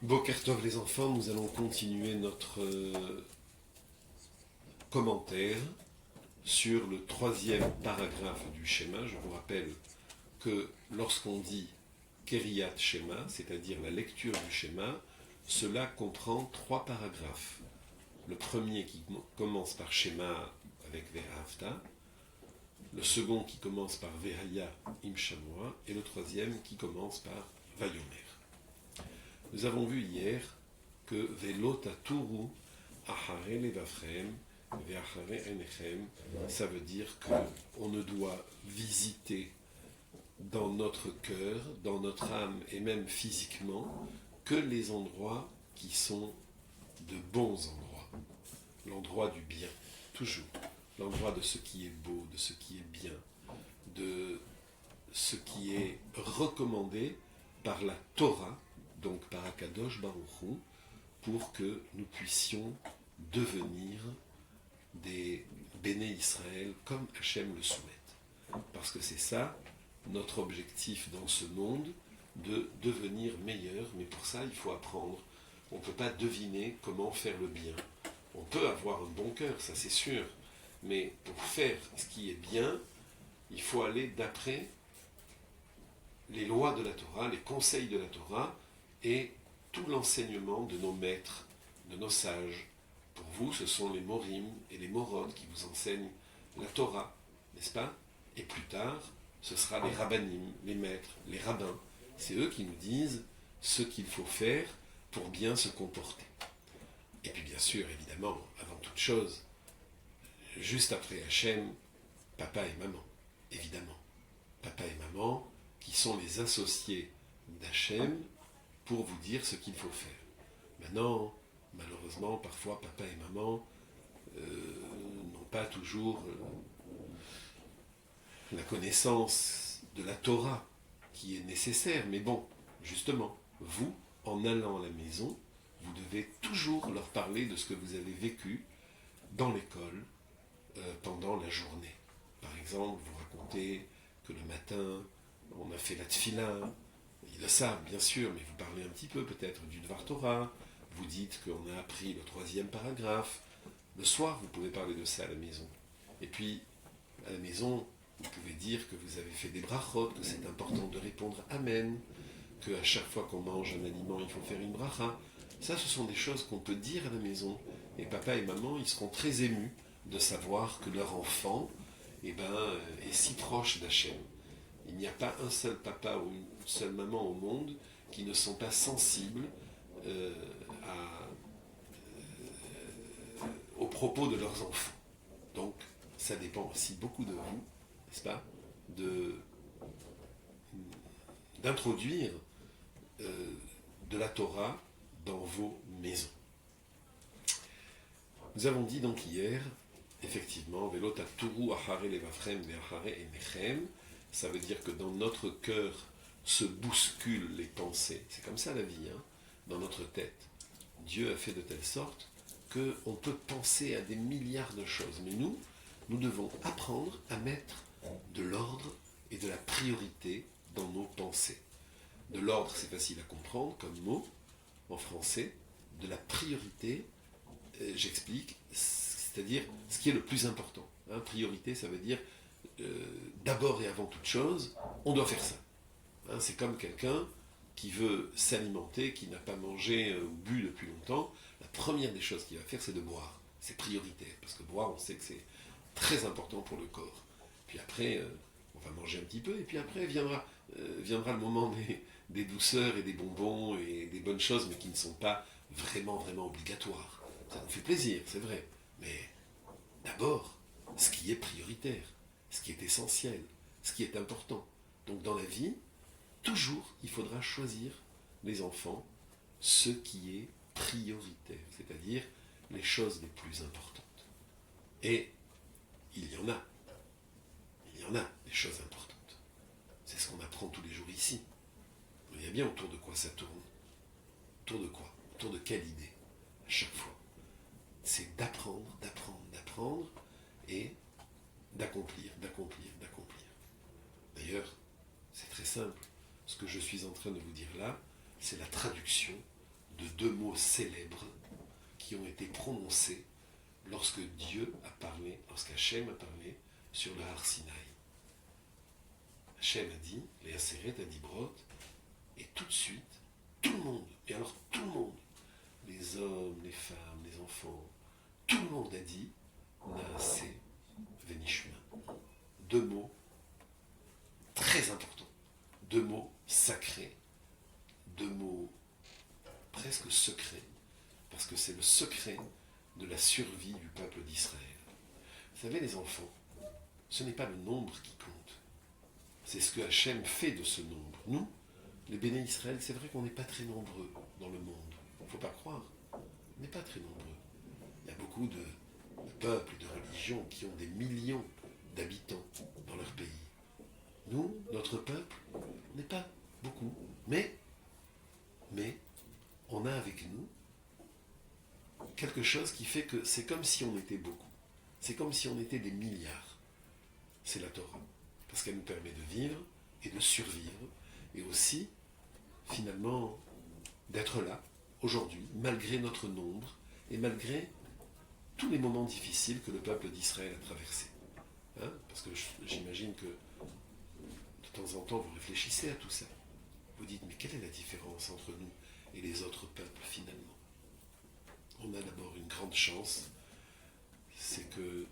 Boker Tov les enfants, nous allons continuer notre commentaire sur le troisième paragraphe du schéma. Je vous rappelle que lorsqu'on dit Keriyat Shema, c'est-à-dire la lecture du schéma, cela comprend trois paragraphes. Le premier qui commence par Shema avec Ve'ahavta, le second qui commence par Ve'haya im Shamua, et le troisième qui commence par Vayomer. Nous avons vu hier que Velo Taturu Achare Levavchem Ve'achare Einechem, ça veut dire qu'on ne doit visiter dans notre cœur, dans notre âme et même physiquement que les endroits qui sont de bons endroits, l'endroit du bien, toujours, l'endroit de ce qui est beau, de ce qui est bien, de ce qui est recommandé par la Torah, donc par Akadosh Baruch Hu, pour que nous puissions devenir des béné Israël comme Hachem le souhaite. Parce que c'est ça notre objectif dans ce monde, de devenir meilleur, mais pour ça il faut apprendre. On ne peut pas deviner comment faire le bien. On peut avoir un bon cœur, ça c'est sûr, mais pour faire ce qui est bien, il faut aller d'après les lois de la Torah, les conseils de la Torah, et tout l'enseignement de nos maîtres, de nos sages. Pour vous, ce sont les morim et les morod qui vous enseignent la Torah, n'est-ce pas? Et plus tard, ce sera les rabbanim, les maîtres, les rabbins. C'est eux qui nous disent ce qu'il faut faire pour bien se comporter. Et puis bien sûr, évidemment, avant toute chose, juste après Hachem, papa et maman, évidemment. Papa et maman, qui sont les associés d'Hachem, pour vous dire ce qu'il faut faire. Maintenant, malheureusement, parfois, papa et maman n'ont pas toujours la connaissance de la Torah qui est nécessaire. Mais bon, justement, vous, en allant à la maison, vous devez toujours leur parler de ce que vous avez vécu dans l'école pendant la journée. Par exemple, vous racontez que le matin, on a fait la tfila. Ils le savent, bien sûr, mais vous parlez un petit peu peut-être du Dvar Torah. Vous dites qu'on a appris le troisième paragraphe. Le soir, vous pouvez parler de ça à la maison. Et puis, à la maison, vous pouvez dire que vous avez fait des brachot, que c'est important de répondre Amen, qu'à chaque fois qu'on mange un aliment, il faut faire une bracha. Ça, ce sont des choses qu'on peut dire à la maison. Et papa et maman, ils seront très émus de savoir que leur enfant est si proche d'Hachem. Il n'y a pas un seul papa ou une seule maman au monde qui ne sont pas sensibles aux propos de leurs enfants. Donc, ça dépend aussi beaucoup de vous, n'est-ce pas, d'introduire de la Torah dans vos maisons. Nous avons dit donc hier, effectivement, Velo Taturu Achare Levavchem Ve'achare Einechem, ça veut dire que dans notre cœur se bousculent les pensées. C'est comme ça la vie, hein, dans notre tête. Dieu a fait de telle sorte qu'on peut penser à des milliards de choses. Mais nous devons apprendre à mettre de l'ordre et de la priorité dans nos pensées. De l'ordre, c'est facile à comprendre comme mot en français. De la priorité, j'explique, c'est-à-dire ce qui est le plus important. Hein, priorité, ça veut dire d'abord et avant toute chose, on doit faire ça. Hein, c'est comme quelqu'un qui veut s'alimenter, qui n'a pas mangé ou bu depuis longtemps. La première des choses qu'il va faire, c'est de boire. C'est prioritaire, parce que boire, on sait que c'est très important pour le corps. Puis après, on va manger un petit peu, et puis après viendra le moment des douceurs et des bonbons et des bonnes choses, mais qui ne sont pas vraiment obligatoires. Ça nous fait plaisir, c'est vrai. Mais d'abord, ce qui est prioritaire, ce qui est essentiel, ce qui est important. Donc dans la vie, toujours, il faudra choisir, les enfants, ce qui est prioritaire, c'est-à-dire les choses les plus importantes. Et il y en a des choses importantes. C'est ce qu'on apprend tous les jours ici. Vous voyez bien autour de quoi ça tourne. Autour de quoi? Autour de quelle idée? À chaque fois. C'est d'apprendre et d'accomplir. D'ailleurs, c'est très simple. Ce que je suis en train de vous dire là, c'est la traduction de deux mots célèbres qui ont été prononcés lorsque Dieu a parlé, lorsqu'Hachem a parlé sur le Har Sinaï. Hachem a dit, Léa Seret a dit Brot, et tout de suite, tout le monde, et alors tout le monde, les hommes, les femmes, les enfants, tout le monde a dit Naase Venishma. Deux mots très importants, deux mots sacrés, deux mots presque secrets, parce que c'est le secret de la survie du peuple d'Israël. Vous savez, les enfants, ce n'est pas le nombre qui compte, c'est ce que Hachem fait de ce nombre. Nous, les béné Israël, c'est vrai qu'on n'est pas très nombreux dans le monde, il ne faut pas croire, on n'est pas très nombreux. Il y a beaucoup de peuples, de religions qui ont des millions d'habitants dans leur pays. Nous, notre peuple, n'est pas beaucoup, mais on a avec nous quelque chose qui fait que c'est comme si on était beaucoup. C'est comme si on était des milliards. C'est la Torah. Parce qu'elle nous permet de vivre et de survivre, et aussi, finalement, d'être là, aujourd'hui, malgré notre nombre, et malgré tous les moments difficiles que le peuple d'Israël a traversés. Hein? Parce que j'imagine que de temps en temps, vous réfléchissez à tout ça. Vous dites, mais quelle est la différence entre nous et les autres peuples, finalement? On a d'abord une grande chance, c'est que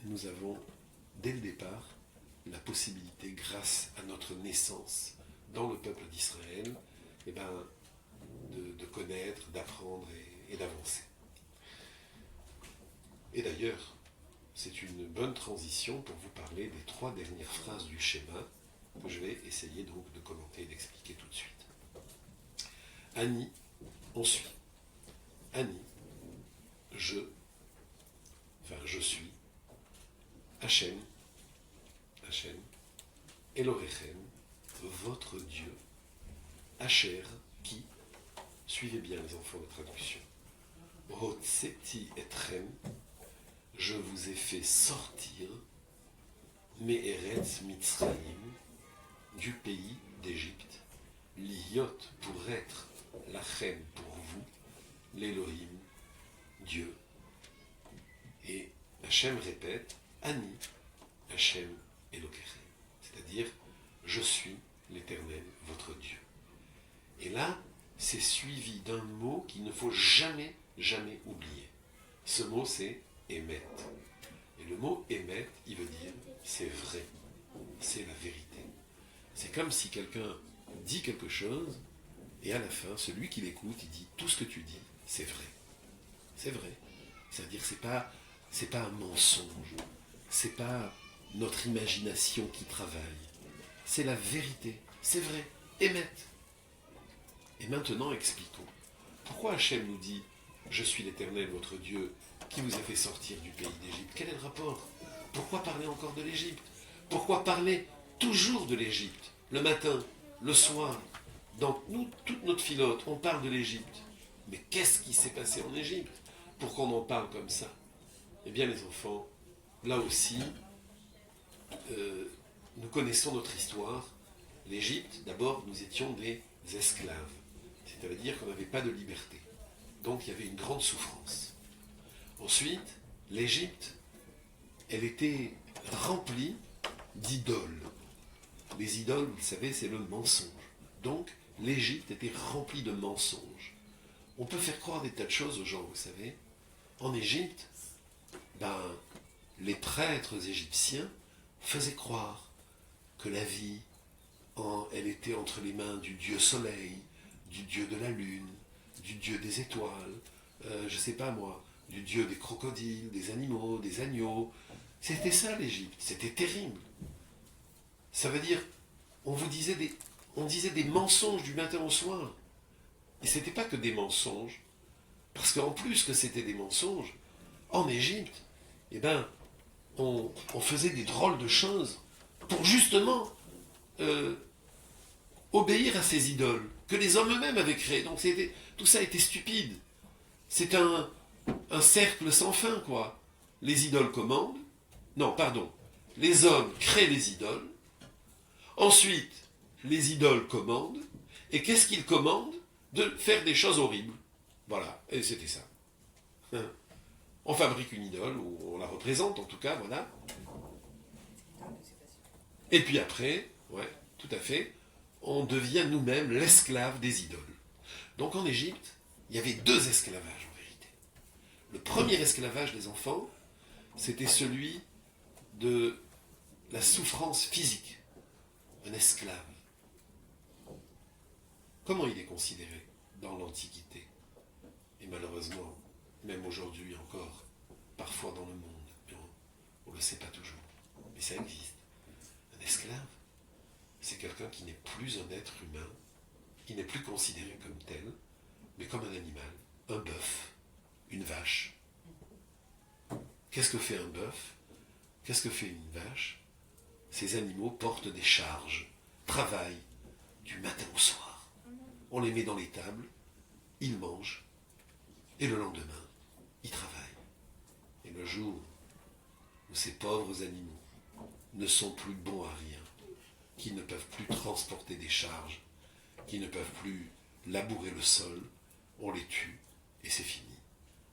nous avons, dès le départ, la possibilité, grâce à notre naissance dans le peuple d'Israël, eh ben, de connaître, d'apprendre et d'avancer. Et d'ailleurs, c'est une bonne transition pour vous parler des 3 dernières phrases du schéma que je vais essayer donc de commenter et d'expliquer tout de suite. Ani, on suit. Ani, je suis. Hachem, Elohechem, votre Dieu. Asher, qui, suivez bien les enfants de traduction. Hotseti etrem, je vous ai fait sortir, Me'eretz Mitzrayim, du pays d'Égypte, Liot pour être, Lachem pour vous, l'Elohim, Dieu. Et Hachem répète, Ani, Hachem Elokechem, c'est-à-dire, je suis l'Éternel, votre Dieu. Et là, c'est suivi d'un mot qu'il ne faut jamais, jamais oublier. Ce mot, c'est Emet. Et le mot Emet, il veut dire, c'est vrai, c'est la vérité. C'est comme si quelqu'un dit quelque chose, et à la fin, celui qui l'écoute, il dit, tout ce que tu dis, c'est vrai. C'est vrai. C'est-à-dire, c'est pas un mensonge, c'est pas notre imagination qui travaille. C'est la vérité, c'est vrai. Emet. Et maintenant, expliquons. Pourquoi Hachem nous dit « Je suis l'Éternel, votre Dieu, qui vous a fait sortir du pays d'Égypte » Quel est le rapport? Pourquoi parler encore de l'Égypte? Pourquoi parler toujours de l'Égypte? Le matin, le soir, dans toute notre filote, on parle de l'Égypte. Mais qu'est-ce qui s'est passé en Égypte pour qu'on en parle comme ça? Eh bien, les enfants, là aussi, nous connaissons notre histoire. L'Égypte, d'abord, nous étions des esclaves. C'est-à-dire qu'on n'avait pas de liberté. Donc il y avait une grande souffrance. Ensuite, l'Égypte, elle était remplie d'idoles. Les idoles, vous le savez, c'est le mensonge. Donc l'Égypte était remplie de mensonges. On peut faire croire des tas de choses aux gens, vous savez. En Égypte, les prêtres égyptiens faisaient croire que la vie, elle était entre les mains du dieu soleil, du dieu de la lune, du dieu des étoiles, je sais pas moi, du dieu des crocodiles, des animaux, des agneaux. C'était ça l'Égypte, c'était terrible. Ça veut dire, on disait des mensonges du matin au soir. Et c'était pas que des mensonges, parce qu'en plus que c'était des mensonges, en Égypte, on faisait des drôles de choses pour justement obéir à ces idoles que les hommes eux-mêmes avaient créées. Donc tout ça était stupide. C'est un cercle sans fin, quoi. Les idoles commandent. Non, pardon. Les hommes créent les idoles. Ensuite, les idoles commandent. Et qu'est-ce qu'ils commandent? de faire des choses horribles. Voilà, et c'était ça. On fabrique une idole, ou on la représente en tout cas, voilà. Et puis après, ouais, tout à fait, on devient nous-mêmes l'esclave des idoles. Donc en Égypte, il y avait deux esclavages en vérité. Le premier esclavage des enfants, c'était celui de la souffrance physique. Un esclave. Comment il est considéré dans l'Antiquité? Et malheureusement, même aujourd'hui encore, parfois dans le monde, mais on ne le sait pas toujours. Mais ça existe. Un esclave, c'est quelqu'un qui n'est plus un être humain, qui n'est plus considéré comme tel, mais comme un animal, un bœuf, une vache. Qu'est-ce que fait un bœuf? Qu'est-ce que fait une vache? Ces animaux portent des charges, travaillent du matin au soir. On les met dans les tables, ils mangent, et le lendemain, ils travaillent. Et le jour où ces pauvres animaux ne sont plus bons à rien, qu'ils ne peuvent plus transporter des charges, qu'ils ne peuvent plus labourer le sol, on les tue, et c'est fini.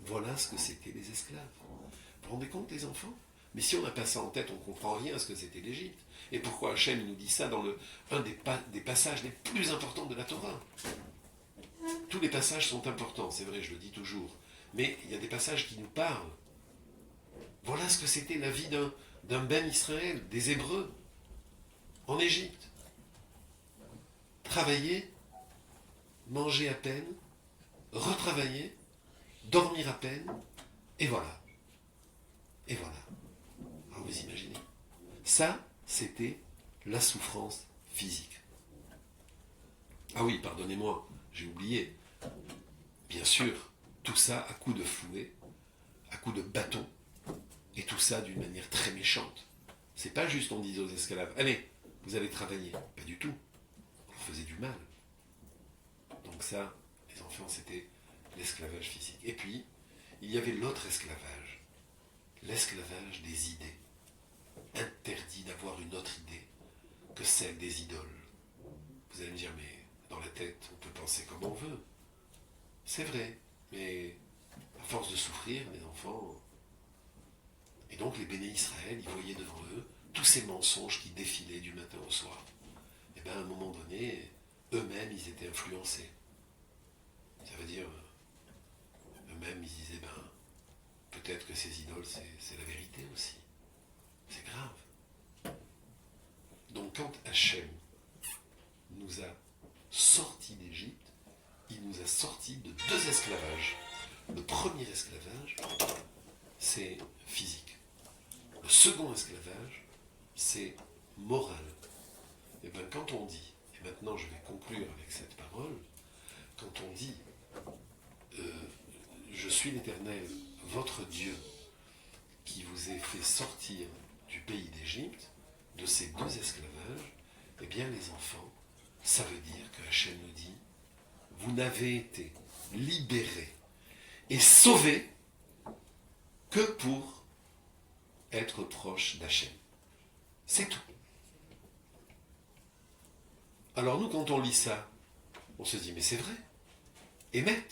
Voilà ce que c'étaient les esclaves. Vous vous rendez compte, les enfants? Mais si on n'a pas ça en tête, on ne comprend rien à ce que c'était l'Égypte. Et pourquoi Hachem nous dit ça dans un des passages les plus importants de la Torah? Tous les passages sont importants, c'est vrai, je le dis toujours. Mais il y a des passages qui nous parlent. Voilà ce que c'était la vie d'un Ben Israël, des Hébreux, en Égypte. Travailler, manger à peine, retravailler, dormir à peine, et voilà. Et voilà. Alors vous imaginez. Ça, c'était la souffrance physique. Ah oui, pardonnez-moi, j'ai oublié. Bien sûr, tout ça à coups de fouet, à coups de bâton, et tout ça d'une manière très méchante. C'est pas juste on disait aux esclaves, allez, vous allez travailler. Pas du tout. On leur faisait du mal. Donc ça, les enfants, c'était l'esclavage physique. Et puis, il y avait l'autre esclavage. L'esclavage des idées. Interdit d'avoir une autre idée que celle des idoles. Vous allez me dire, mais dans la tête, on peut penser comme on veut. C'est vrai, mais à force de souffrir, les enfants... Et donc les béné Israël, ils voyaient devant eux tous ces mensonges qui défilaient du matin au soir. Et bien à un moment donné, eux-mêmes, ils étaient influencés. Ça veut dire, eux-mêmes, ils disaient, peut-être que ces idoles, c'est la vérité aussi. C'est grave. Donc quand Hachem nous a sortis d'Égypte, il nous a sortis de deux esclavages. Le premier esclavage, c'est physique. Le second esclavage, c'est moral. Et bien quand on dit, et maintenant je vais conclure avec cette parole, quand on dit je suis l'Éternel, votre Dieu, qui vous ai fait sortir du pays d'Égypte, de ces deux esclavages, eh bien les enfants, ça veut dire que Hachem nous dit, vous n'avez été libérés et sauvés que pour être proche d'Hachem. C'est tout. Alors nous, quand on lit ça, on se dit, mais c'est vrai. Émet.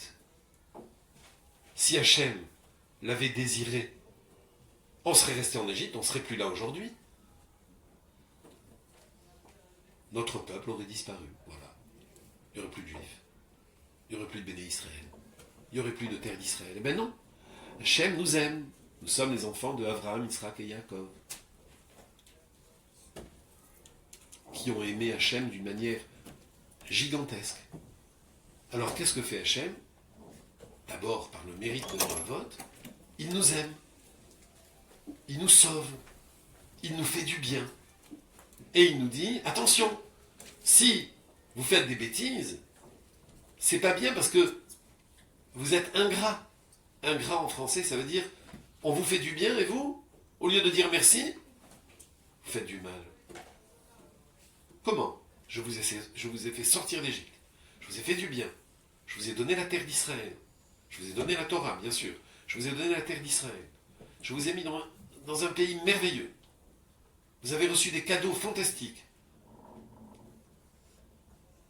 Si Hachem l'avait désiré, on serait resté en Égypte, on ne serait plus là aujourd'hui. Notre peuple aurait disparu. Voilà. Il n'y aurait plus de juifs. Il n'y aurait plus de béné Israël. Il n'y aurait plus de terre d'Israël. Eh bien non. Hachem nous aime. Nous sommes les enfants de Abraham, Yitzhak et Yaakov, qui ont aimé Hachem d'une manière gigantesque. Alors qu'est-ce que fait Hachem? D'abord, par le mérite de notre vote, il nous aime. Il nous sauve. Il nous fait du bien. Et il nous dit, attention, si vous faites des bêtises, c'est pas bien parce que vous êtes ingrat. Ingrat en français, ça veut dire on vous fait du bien et vous, au lieu de dire merci, vous faites du mal. Comment? Je vous ai fait sortir d'Égypte. Je vous ai fait du bien. Je vous ai donné la terre d'Israël. Je vous ai donné la Torah, bien sûr. Je vous ai donné la terre d'Israël. Je vous ai mis dans un pays merveilleux. Vous avez reçu des cadeaux fantastiques.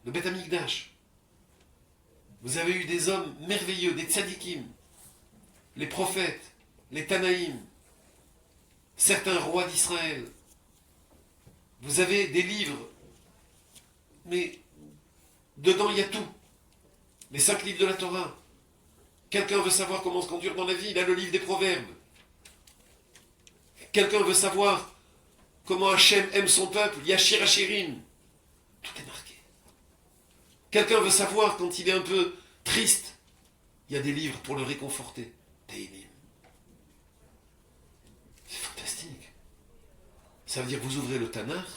Le Beth Amikdash. Vous avez eu des hommes merveilleux, des tzadikim, les prophètes, les Tanaïm, certains rois d'Israël. Vous avez des livres, mais dedans il y a tout. Les 5 livres de la Torah. Quelqu'un veut savoir comment se conduire dans la vie, il a le livre des Proverbes. Quelqu'un veut savoir comment Hachem aime son peuple, Yashir Hachirim. Tout est marqué. Quelqu'un veut savoir quand il est un peu triste, il y a des livres pour le réconforter. Tehillim. C'est fantastique. Ça veut dire que vous ouvrez le Tanakh,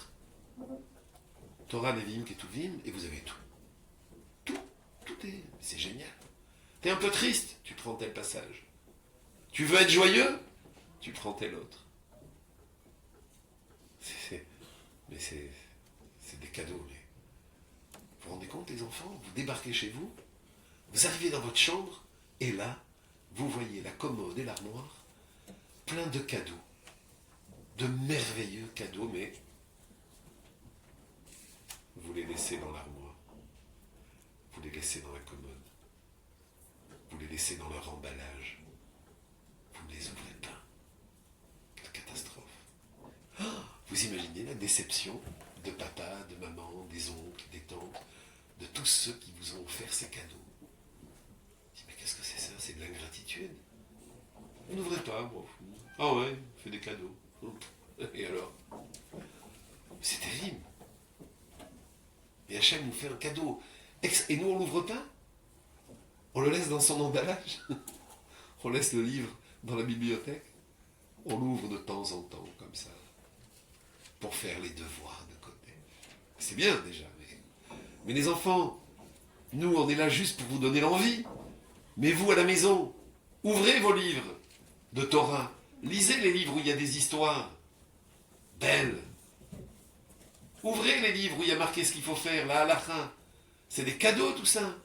Torah, Nevi'im, Ketuvim, et vous avez tout. Tout est... C'est génial. T'es un peu triste, tu prends tel passage. Tu veux être joyeux, tu prends tel autre. Mais c'est des cadeaux. Mais vous vous rendez compte, les enfants, vous débarquez chez vous, vous arrivez dans votre chambre, et là, vous voyez la commode et l'armoire, plein de cadeaux, de merveilleux cadeaux, mais vous les laissez dans l'armoire, vous les laissez dans la commode, vous les laissez dans leur emballage, vous ne les ouvrez pas. Quelle catastrophe. Oh, vous imaginez la déception de papa, de maman, des oncles, des tantes, de tous ceux qui vous ont offert ces cadeaux. Mais qu'est-ce que c'est ça? C'est de l'ingratitude. Vous n'ouvrez pas, moi. Ah ouais, on fait des cadeaux. Et alors? C'est terrible. Et Hachem nous fait un cadeau. Et nous, on l'ouvre pas? On le laisse dans son emballage? On laisse le livre dans la bibliothèque? On l'ouvre de temps en temps, comme ça, pour faire les devoirs de côté. C'est bien, déjà. Mais les enfants, nous, on est là juste pour vous donner l'envie. Mais vous, à la maison, ouvrez vos livres de Torah. Lisez les livres où il y a des histoires belles. Ouvrez les livres où il y a marqué ce qu'il faut faire, la halakha. C'est des cadeaux, tout ça.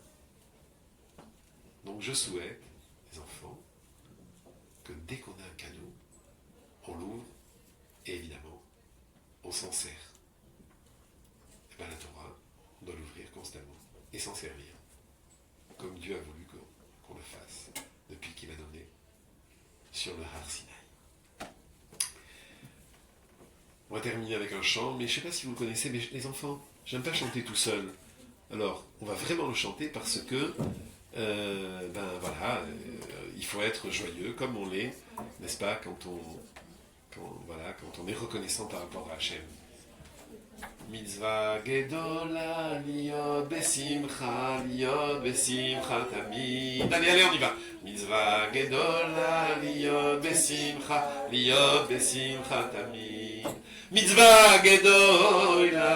Donc je souhaite, les enfants, que dès qu'on a un cadeau, on l'ouvre, et évidemment, on s'en sert. Et bien la Torah, on doit l'ouvrir constamment, et s'en servir, comme Dieu a voulu qu'on le fasse, depuis qu'il a donné sur le Har Sinaï. On va terminer avec un chant, mais je ne sais pas si vous le connaissez, mais les enfants, j'aime pas chanter tout seul. Alors, on va vraiment le chanter parce que, il faut être joyeux, comme on l'est, n'est-ce pas, quand on est reconnaissant par rapport à Hachem. Mitzvah gedola liot besimcha tamid. Allez, on y va. Mitzvah gedola liot besimcha tamid. Mitzvah gedola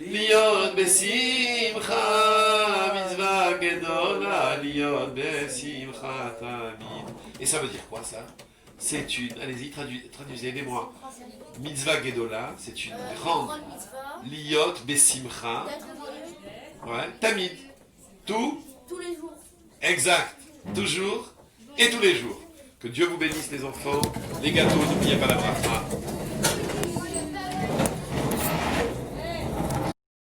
liot besimcha. Mitzvah gedola liot besimcha tamid. Et ça veut dire quoi, ça? C'est une... Allez-y, traduisez, aidez-moi. Mitzvah Gedola, c'est une grande liot besimcha. Ouais, tamid. Tous les jours. Exact. Toujours et tous les jours. Que Dieu vous bénisse, les enfants. Les gâteaux, n'oubliez pas la bracha.